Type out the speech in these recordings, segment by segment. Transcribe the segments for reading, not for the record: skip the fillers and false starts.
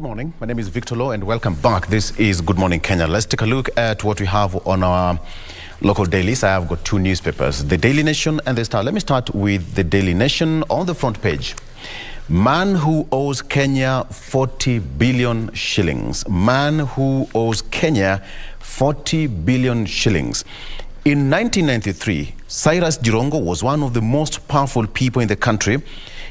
Good morning. My name is Victor Law and welcome back. This is Good Morning Kenya. Let's take a look at what we have on our local dailies. I have got two newspapers, the Daily Nation and the Star. Let me start with the Daily Nation on the front page. Man who owes Kenya 40 billion shillings. Man who owes Kenya 40 billion shillings. In 1993, Cyrus Jirongo was one of the most powerful people in the country.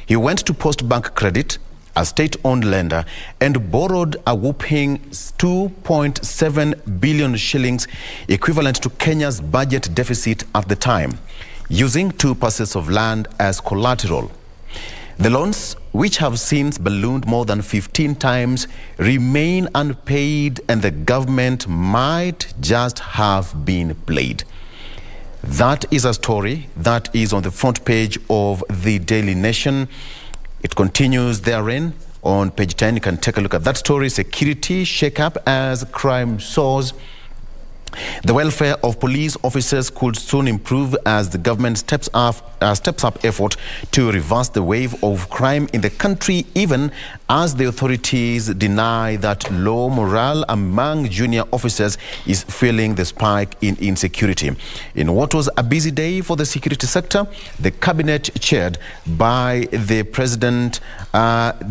He went to Post Bank Credit, a state-owned lender, and borrowed a whopping 2.7 billion shillings, equivalent to Kenya's budget deficit at the time, using 2 parcels of land as collateral. The loans, which have since ballooned more than 15 times, remain unpaid, and the government might just have been played. That is a story that is on the front page of the Daily Nation. It continues therein. On page 10, you can take a look at that story. Security shake-up as crime soars. The welfare of police officers could soon improve as the government steps up effort to reverse the wave of crime in the country, even as the authorities deny that low morale among junior officers is fueling the spike in insecurity. In what was a busy day for the security sector, the cabinet chaired by the president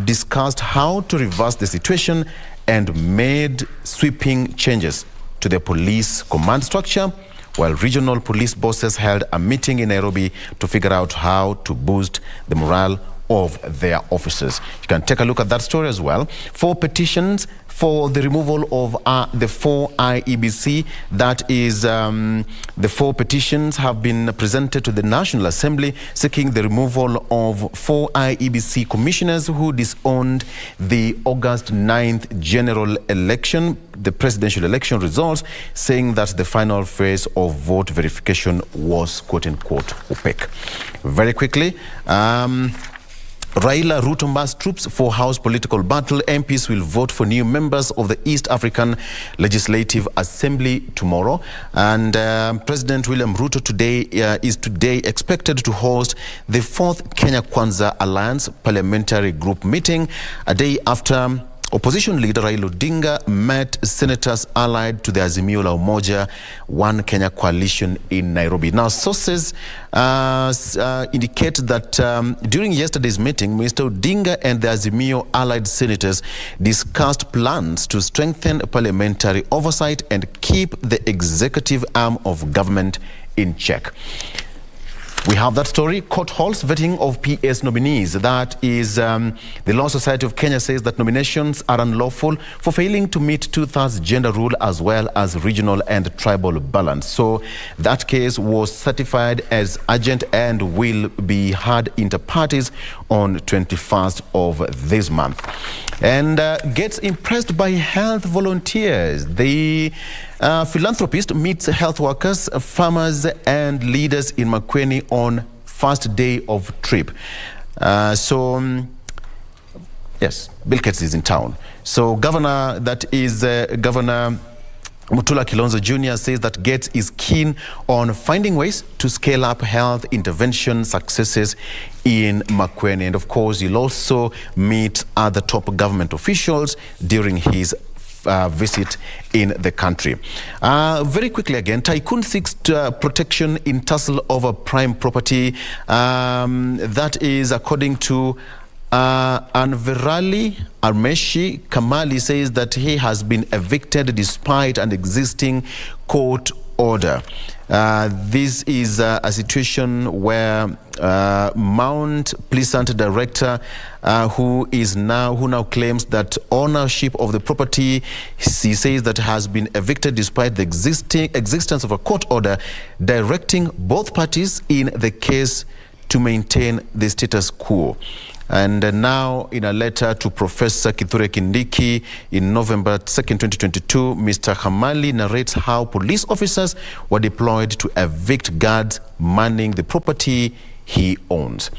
discussed how to reverse the situation and made sweeping changes to the police command structure, while regional police bosses held a meeting in Nairobi to figure out how to boost the morale of their officers. You can take a look at that story as well. 4 petitions for the removal of the 4 IEBC, that is, the 4 petitions have been presented to the National Assembly seeking the removal of 4 IEBC commissioners who disowned the August 9th general election, the presidential election results, saying that the final phase of vote verification was quote-unquote opaque. Very quickly, Raila, Ruto mass troops for House political battle. MPs will vote for new members of the East African Legislative Assembly tomorrow. And President William Ruto is today expected to host the 4th Kenya Kwanza Alliance parliamentary group meeting, a day after opposition leader Raila Odinga met senators allied to the Azimio la Umoja One Kenya coalition in Nairobi. Now, sources indicate that during yesterday's meeting, Mr. Odinga and the Azimio allied senators discussed plans to strengthen parliamentary oversight and keep the executive arm of government in check. We have that story. Court halts vetting of PS nominees. That is, the Law Society of Kenya says that nominations are unlawful for failing to meet 2/3 gender rule as well as regional and tribal balance. So that case was certified as urgent and will be heard inter partes on 21st of this month. And gets impressed by health volunteers. The philanthropist meets health workers, farmers and leaders in Makueni on first day of trip. Yes, Bill Gates is in town. So Governor Mutula Kilonzo Jr. says that Gates is keen on finding ways to scale up health intervention successes in Makueni. And of course, he'll also meet other top government officials during his visit in the country. Very quickly again, Tycoon seeks protection in tussle over prime property. That is according to Anverali Armeshi. Kamali says that he has been evicted despite an existing court order. This is a situation where Mount Pleasant director who now claims that ownership of the property, he says, that has been evicted despite the existence of a court order directing both parties in the case to maintain the status quo. And now, in a letter to Professor Kithure Kindiki in November 2nd, 2022, Mr. Hamali narrates how police officers were deployed to evict guards manning the property he owns.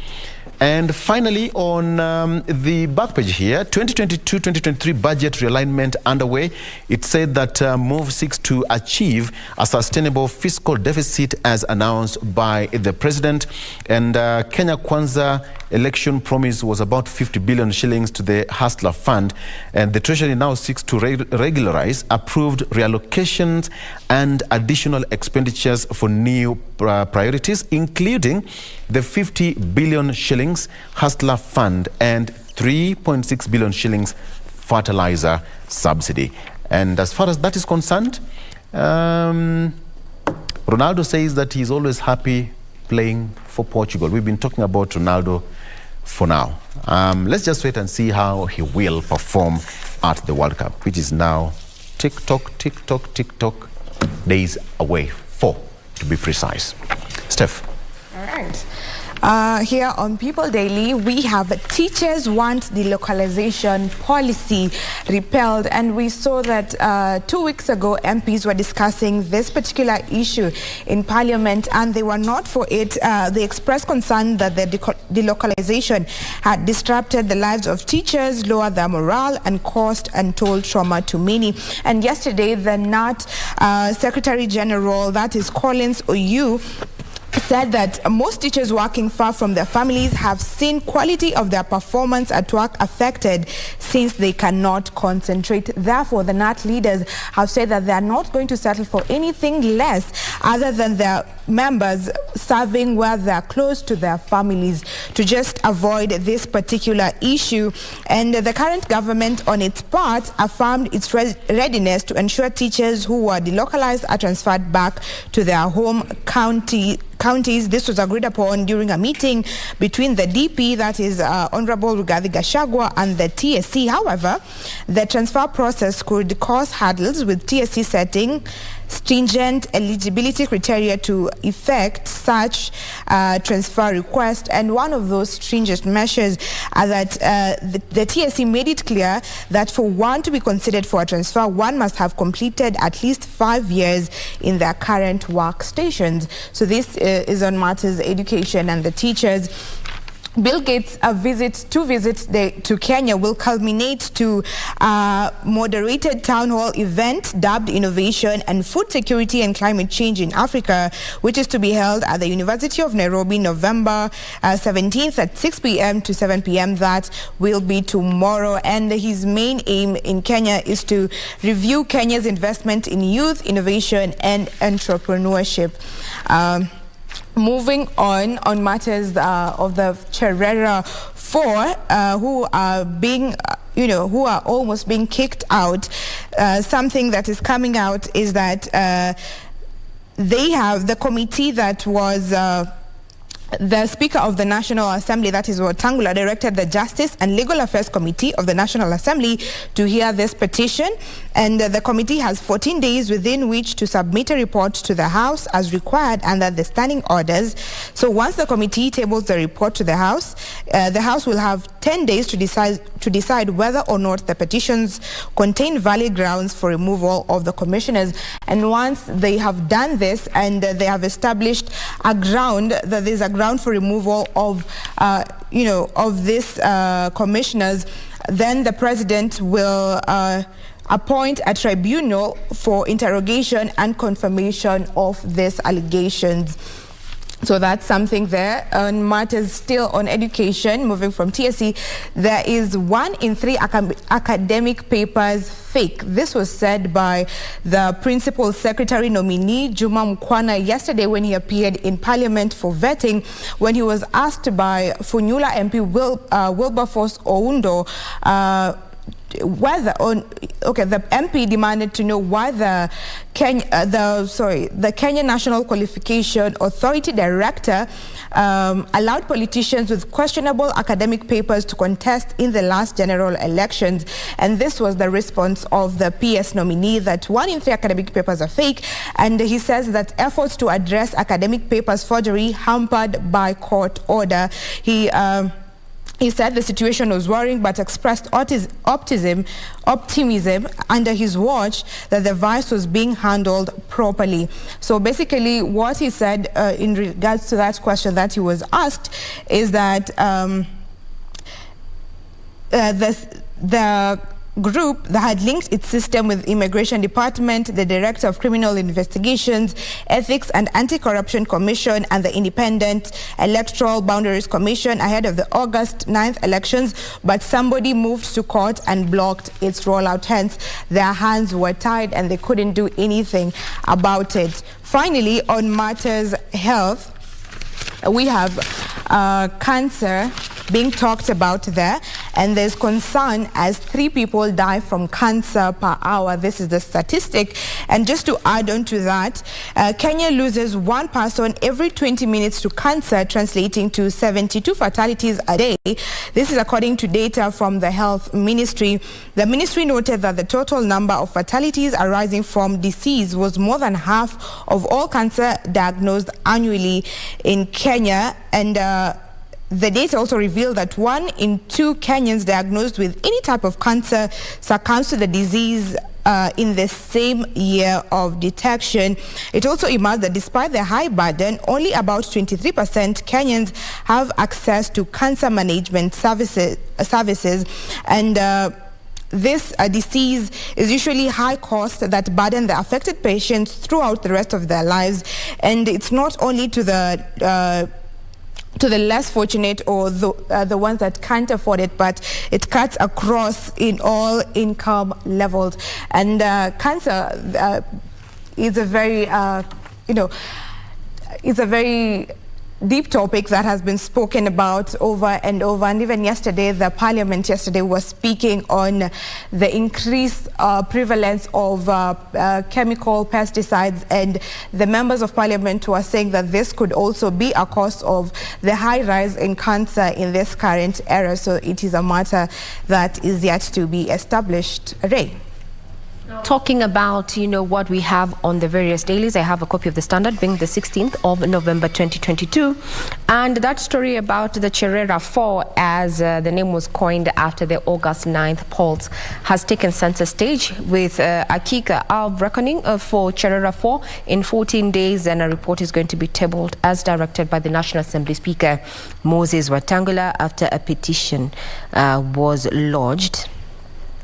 And finally, on the back page here, 2022-2023 budget realignment underway. It said that MOVE seeks to achieve a sustainable fiscal deficit as announced by the president. And Kenya Kwanza election promise was about 50 billion shillings to the Hustler Fund. And the Treasury now seeks to regularize approved reallocations and additional expenditures for new priorities, including the 50 billion shillings Hustler Fund and 3.6 billion shillings fertilizer subsidy. And as far as that is concerned, Ronaldo says that he's always happy playing for Portugal. We've been talking about Ronaldo for now. Let's just wait and see how he will perform at the World Cup, which is now tick-tock days away, 4 to be precise. Steph. All right. Here on People Daily, we have teachers want delocalization policy repealed, and we saw that 2 weeks ago MPs were discussing this particular issue in Parliament, and they were not for it. They expressed concern that the delocalization had disrupted the lives of teachers, lowered their morale, and caused untold trauma to many. And yesterday, the NAT Secretary General, that is Collins Oyu, said that most teachers working far from their families have seen quality of their performance at work affected since they cannot concentrate. Therefore, the NAT leaders have said that they are not going to settle for anything less other than their members serving where they are close to their families to just avoid this particular issue. And the current government, on its part, affirmed its readiness to ensure teachers who were delocalized are transferred back to their home counties. This was agreed upon during a meeting between the DP, that is Honorable Rigathi Gachagua, and the TSC. However, the transfer process could cause hurdles, with TSC setting stringent eligibility criteria to effect such transfer request. And one of those stringent measures are that the TSC made it clear that for one to be considered for a transfer, one must have completed at least 5 years in their current workstations. So this is on matters education and the teachers. Bill Gates' two visits to Kenya will culminate to a moderated town hall event dubbed Innovation and Food Security and Climate Change in Africa, which is to be held at the University of Nairobi, November 17th at 6 p.m. to 7 p.m. That will be tomorrow. And his main aim in Kenya is to review Kenya's investment in youth, innovation, and entrepreneurship. Moving on matters of the Cherera 4, who are being, who are almost being kicked out. Something that is coming out is that they have the committee that was the Speaker of the National Assembly, that is Wetangula, directed the Justice and Legal Affairs Committee of the National Assembly to hear this petition. And the committee has 14 days within which to submit a report to the House as required under the standing orders. So once the committee tables the report to the House will have 10 days to decide whether or not the petitions contain valid grounds for removal of the commissioners. And once they have done this and they have established a ground, that there's a ground for removal of these commissioners, then the president will appoint a tribunal for interrogation and confirmation of these allegations. So that's something there. On matters still on education, moving from TSC, there is 1 in 3 academic papers fake. This was said by the Principal Secretary nominee, Juma Mkwana, yesterday when he appeared in Parliament for vetting, when he was asked by Funyula MP Wilberforce Oundo the MP demanded to know why the Kenya National Qualification Authority director allowed politicians with questionable academic papers to contest in the last general elections. And this was the response of the PS nominee, that 1 in 3 academic papers are fake. And he says that efforts to address academic papers forgery hampered by court order. He said the situation was worrying, but expressed optimism under his watch that the virus was being handled properly. So basically what he said in regards to that question that he was asked is that the group that had linked its system with Immigration Department, the Director of Criminal Investigations, Ethics and Anti-Corruption Commission, and the Independent Electoral Boundaries Commission ahead of the August 9th elections, but somebody moved to court and blocked its rollout. Hence, their hands were tied and they couldn't do anything about it. Finally, on matters health, we have cancer being talked about there, and there's concern as 3 people die from cancer per hour. This is the statistic. And just to add on to that, Kenya loses 1 person every 20 minutes to cancer, translating to 72 fatalities a day. This is according to data from the Health Ministry. The ministry noted that the total number of fatalities arising from disease was more than half of all cancer diagnosed annually in Kenya, and the data also revealed that 1 in 2 Kenyans diagnosed with any type of cancer succumbs to the disease in the same year of detection. It also emerged that despite the high burden, only about 23% Kenyans have access to cancer management services, and this disease is usually high cost that burden the affected patients throughout the rest of their lives. And it's not only to the less fortunate or the ones that can't afford it, but it cuts across in all income levels. And cancer is a very, it's a very deep topic that has been spoken about over and over. And even yesterday, the parliament was speaking on the increased prevalence of chemical pesticides, and the members of parliament were saying that this could also be a cause of the high rise in cancer in this current era. So it is a matter that is yet to be established. Ray. Talking about, what we have on the various dailies, I have a copy of the Standard being the 16th of November 2022. And that story about the Cherera 4, as the name was coined after the August 9th polls, has taken center stage with a kick of reckoning for Cherera 4 in 14 days. And a report is going to be tabled as directed by the National Assembly Speaker, Moses Wetangula, after a petition was lodged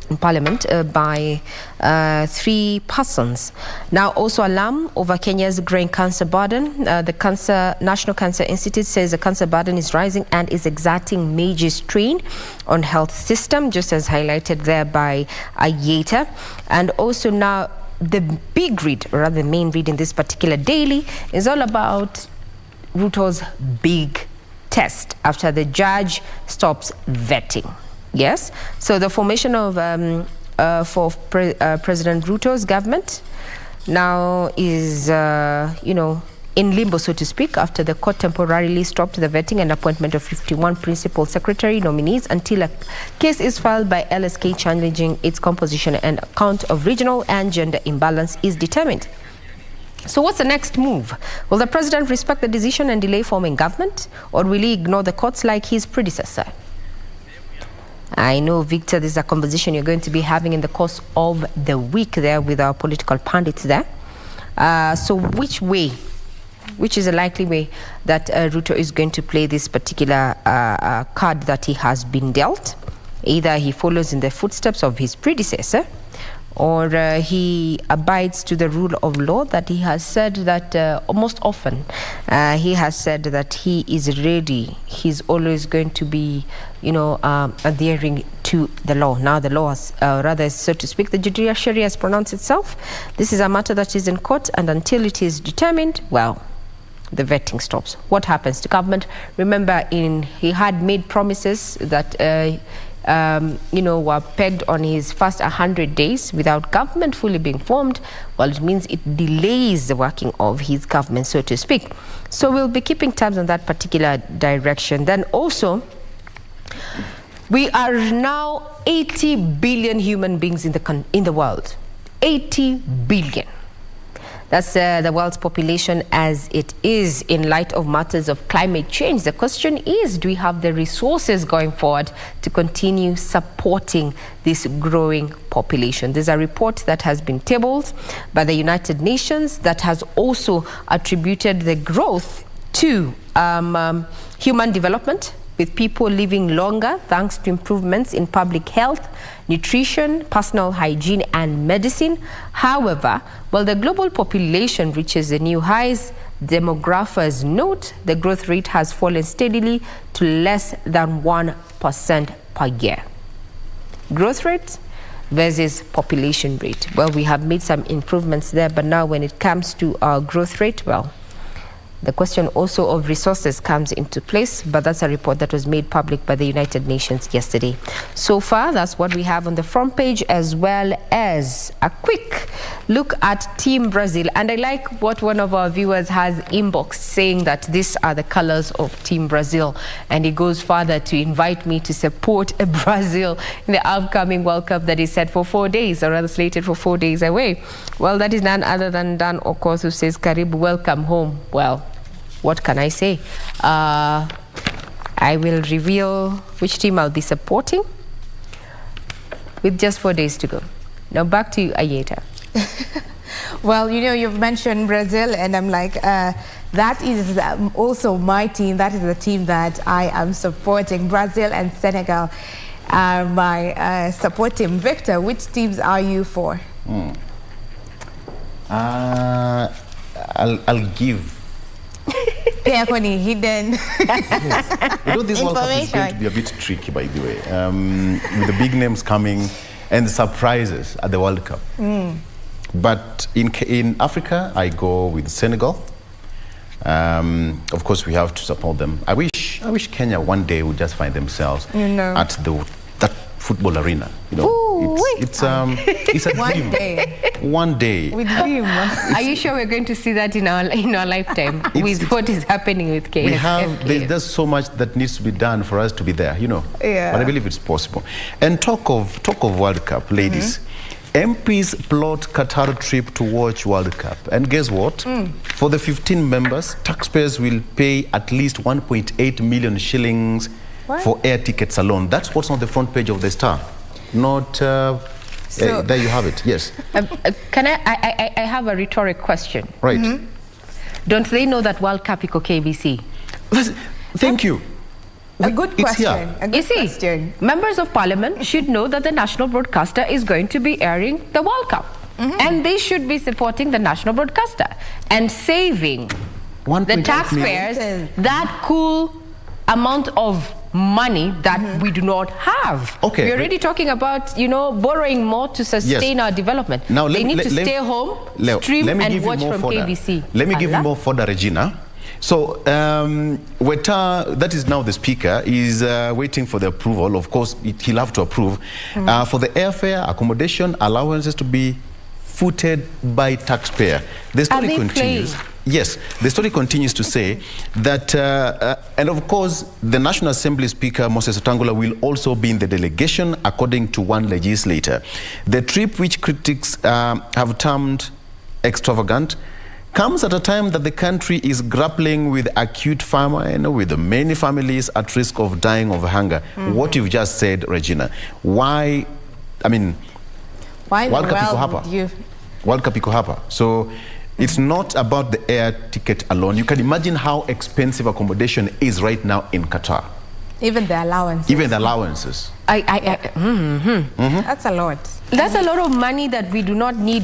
in Parliament by 3 persons. Now, also alarm over Kenya's growing cancer burden. The National Cancer Institute says the cancer burden is rising and is exerting major strain on health system, just as highlighted there by Ayeta. And also now the big read, or rather the main read in this particular daily, is all about Ruto's big test after the judge stops vetting. Yes, so the formation of President Ruto's government now is, in limbo, so to speak, after the court temporarily stopped the vetting and appointment of 51 principal secretary nominees until a case is filed by LSK challenging its composition and account of regional and gender imbalance is determined. So what's the next move? Will the president respect the decision and delay forming government, or will he ignore the courts like his predecessor? I know, Victor, this is a conversation you're going to be having in the course of the week there with our political pundits there. So which is a likely way that Ruto is going to play this particular card that he has been dealt? Either he follows in the footsteps of his predecessor, or he abides to the rule of law that he has said that most often he has said that he is ready. He's always going to be, adhering to the law. Now the law has, rather, so to speak, the judiciary has pronounced itself. This is a matter that is in court, and until it is determined, well, the vetting stops. What happens to government? Remember, he had made promises that were pegged on his first 100 days without government fully being formed. Well, it means it delays the working of his government, so to speak. So we'll be keeping tabs on that particular direction. Then also, we are now 80 billion human beings in the world. 80 billion. That's the world's population as it is in light of matters of climate change. The question is, do we have the resources going forward to continue supporting this growing population? There's a report that has been tabled by the United Nations that has also attributed the growth to human development, with people living longer thanks to improvements in public health, nutrition, personal hygiene, and medicine. However, while the global population reaches the new highs, demographers note the growth rate has fallen steadily to less than 1% per year. Growth rate versus population rate. Well, we have made some improvements there, but now when it comes to our growth rate, well, the question also of resources comes into place, but that's a report that was made public by the United Nations yesterday. So far, that's what we have on the front page, as well as a quick look at Team Brazil. And I like what one of our viewers has inboxed, saying that these are the colors of Team Brazil. And he goes further to invite me to support Brazil in the upcoming World Cup that is set for 4 days, or rather slated for 4 days away. Well, that is none other than Dan Okos, who says, Karibu, welcome home. Well, what can I say? I will reveal which team I'll be supporting with just 4 days to go. Now back to you, Ayeta. Well, you know, you've mentioned Brazil, and I'm like, that is also my team. That is the team that I am supporting. Brazil and Senegal are my support team. Victor, which teams are you for? I'll give. Hidden You know, this World Cup is going to be a bit tricky, by the way, with the big names coming and the surprises at the World Cup. But in Africa, I go with Senegal. Of course, we have to support them. I wish Kenya one day would just find themselves at that football arena. You know, it's a dream. One day. We dream. Are you sure we're going to see that in our lifetime with what is happening with KSF? There's so much that needs to be done for us to be there, you know. Yeah. But I believe it's possible. And talk of World Cup, ladies. MPs plot Qatar trip to watch World Cup. And guess what? For the 15 members, taxpayers will pay at least 1.8 million shillings for air tickets alone. That's what's on the front page of the Star. Not there you have it. Yes. Can I have a rhetoric question? Right. Don't they know that World Cup iko KBC? Thank you. A good question. A good question. Members of Parliament should know that the national broadcaster is going to be airing the World Cup. And they should be supporting the national broadcaster and saving the taxpayers that cool amount of money that we do not have. Okay. We're already talking about, you know, borrowing more to sustain our development. Now, they need to stay home, stream and watch from KBC. Let me give you more fodder, Regina. So, Weta, that is now the Speaker, is waiting for the approval. Of course, he'll have to approve for the airfare, accommodation, allowances to be footed by taxpayer. The story continues. Yes, the story continues to say that, and of course, the National Assembly Speaker, Moses Wetangula, will also be in the delegation, according to one legislator. The trip, which critics have termed extravagant, comes at a time that the country is grappling with acute famine, with many families at risk of dying of hunger. What you've just said, Regina, why, I mean, World Cup iko hapa. So it's not about the air ticket alone. You can imagine how expensive accommodation is right now in Qatar. Even the allowances. Even the allowances. That's a lot. That's a lot of money that we do not need.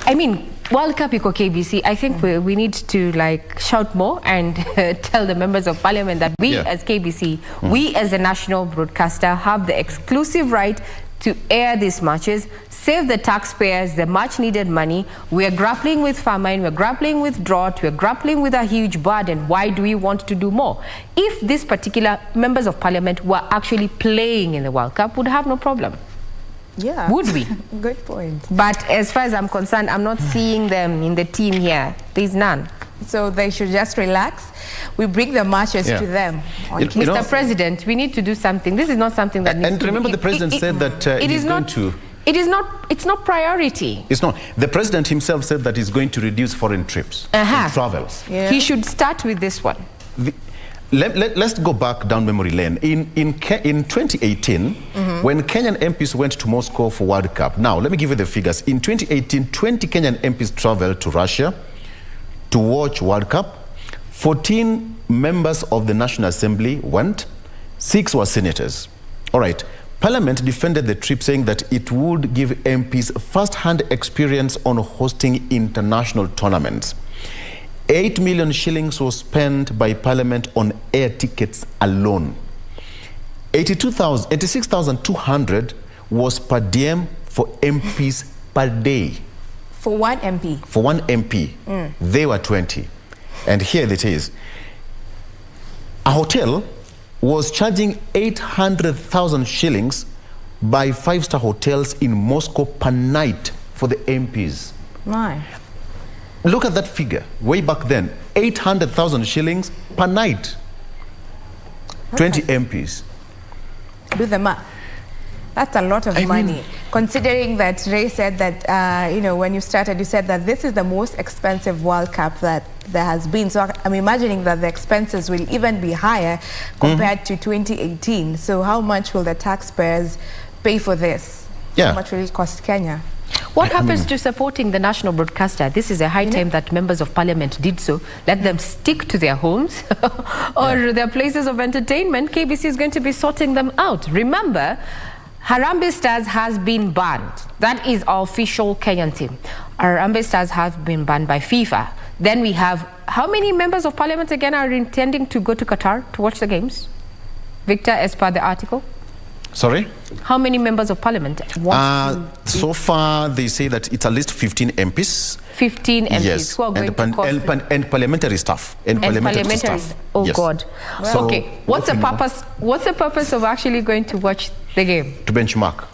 I mean, World Cup iko KBC. I think we need to like shout more and tell the members of Parliament that we as KBC, we as a national broadcaster have the exclusive right to air these matches, save the taxpayers the much needed money. We are grappling with famine, we're grappling with drought, we're grappling with a huge burden. Why do we want to do more? If these particular members of Parliament were actually playing in the World Cup, would have no problem. Yeah. Would we? Good point. But as far as I'm concerned, I'm not seeing them in the team here. There's none. So they should just relax. We bring the matches to them. Mr. President, we need to do something. This is not something that needs to be. And remember, the President said that he's going to It's not priority. It's not. The president himself said that he's going to reduce foreign trips and travels. Yeah. He should start with this one. Let's go back down memory lane. In 2018, when Kenyan MPs went to Moscow for World Cup. Now, let me give you the figures. In 2018, 20 Kenyan MPs traveled to Russia to watch World Cup. 14 members of the National Assembly went. 6 were senators. All right. Parliament defended the trip, saying that it would give MPs first-hand experience on hosting international tournaments. 8 million shillings was spent by Parliament on air tickets alone. 86,200 was per diem for MPs per day. For one MP? For one MP. They were 20. And here it is. A hotel was charging 800,000 shillings by 5-star hotels in Moscow per night for the MPs. My. Look at that figure. Way back then, 800,000 shillings per night. 20 MPs. Do the math. That's a lot of money. Considering that Ray said that, you know, when you started, you said that this is the most expensive World Cup that there has been. So I'm imagining that the expenses will even be higher compared to 2018. So how much will the taxpayers pay for this? Yeah. How much will it cost Kenya? What happens to supporting the national broadcaster? This is a high time that members of parliament did so. Let them stick to their homes or their places of entertainment. KBC is going to be sorting them out. Remember, Harambee Stars has been banned. That is our official Kenyan team. Harambee Stars have been banned by FIFA. Then we have, how many members of parliament again are intending to go to Qatar to watch the games? Victor, as per the article? Sorry? How many members of parliament want to... So far, they say that it's at least 15 MPs. 15 MPs, yes. who are going to cost... And parliamentary staff. And parliamentary staff. Oh, yes. God. Well, so, okay, what's the purpose? What's the purpose of actually going to watch the game? To benchmark.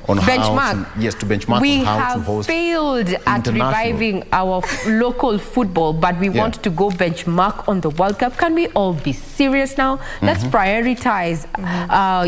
On to benchmark we on how have to host failed at reviving our local football, but we want to go benchmark on the World Cup. Can we all be serious now? Let's prioritize,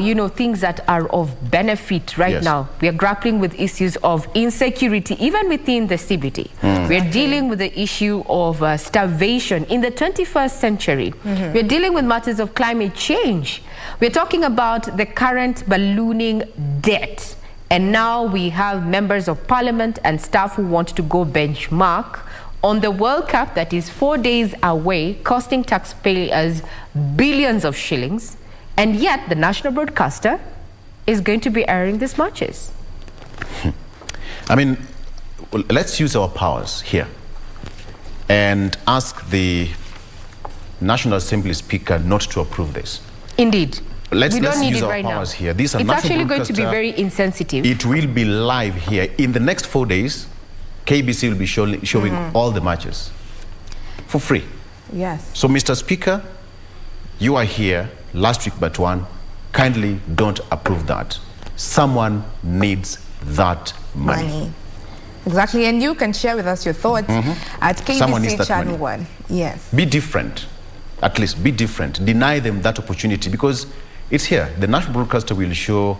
you know, things that are of benefit right now. We are grappling with issues of insecurity, even within the CBD. We're dealing with the issue of starvation in the 21st century. We're dealing with matters of climate change. We're talking about the current ballooning debt. And now we have members of parliament and staff who want to go benchmark on the World Cup that is 4 days away, costing taxpayers billions of shillings. And yet the national broadcaster is going to be airing these matches. I mean, let's use our powers here and ask the National Assembly Speaker not to approve this. Indeed. Let's need use it our right powers now. here. These are it's actually going to be very insensitive. It will be live here. In the next 4 days, KBC will be showing all the matches for free. Yes. So, Mr. Speaker, you are here last week but one. Kindly don't approve that. Someone needs that money. Exactly. And you can share with us your thoughts at KBC Channel 1. Yes. Be different. At least be different. Deny them that opportunity because it's here. The national broadcaster will show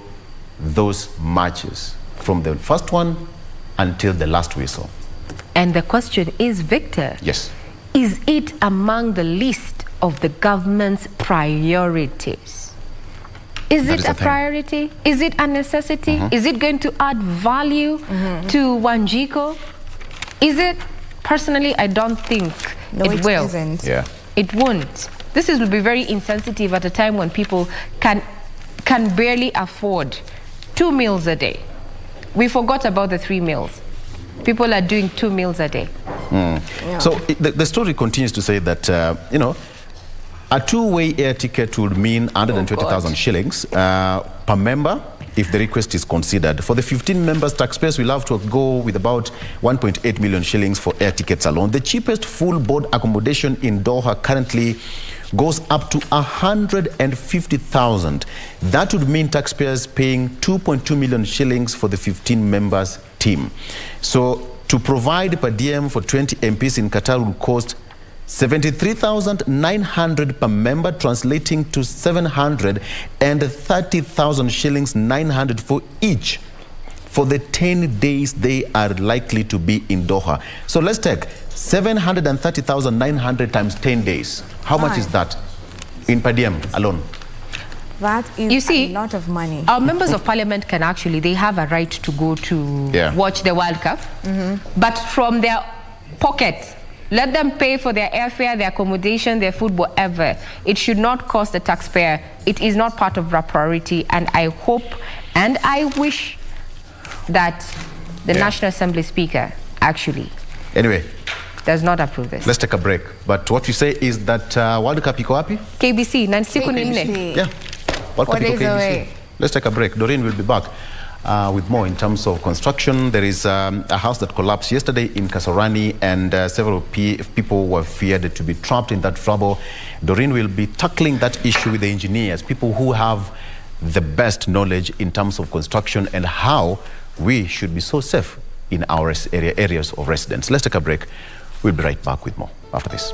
those matches from the first one until the last whistle. And the question is, Victor, yes, is it among the list of the government's priorities? Is it a priority? Is it a necessity? Is it going to add value to Wanjiko? Is it? Personally, I don't think it will. Isn't. Yeah. It won't. This will be very insensitive at a time when people can barely afford 2 meals a day. We forgot about the 3 meals. People are doing 2 meals a day. Yeah. So the story continues to say that, you know, a two-way air ticket would mean 120,000 shillings per member if the request is considered. For the 15 members, taxpayers will have to go with about 1.8 million shillings for air tickets alone. The cheapest full board accommodation in Doha currently goes up to 150,000. That would mean taxpayers paying 2.2 million shillings for the 15 members team. So to provide per diem for 20 MPs in Qatar will cost 73,900 per member, translating to 730,000 shillings 900 for each for the 10 days they are likely to be in Doha. So let's take 730,900 times 10 days. How much is that in per diem alone? That is a lot of money. Our members of parliament can actually, they have a right to go to watch the World Cup, but from their pockets, let them pay for their airfare, their accommodation, their food, whatever. It should not cost the taxpayer. It is not part of our priority, and I hope and I wish that the National Assembly Speaker actually does not approve this. Let's take a break. But what you say is that World Cup iko wapi? KBC, KBC. Yeah. World Cup iko KBC. Let's take a break. Doreen will be back with more in terms of construction. There is a house that collapsed yesterday in Kasarani, and several people were feared to be trapped in that trouble. Doreen will be tackling that issue with the engineers, people who have the best knowledge in terms of construction and how we should be so safe in our areas of residence. Let's take a break. We'll be right back with more after this.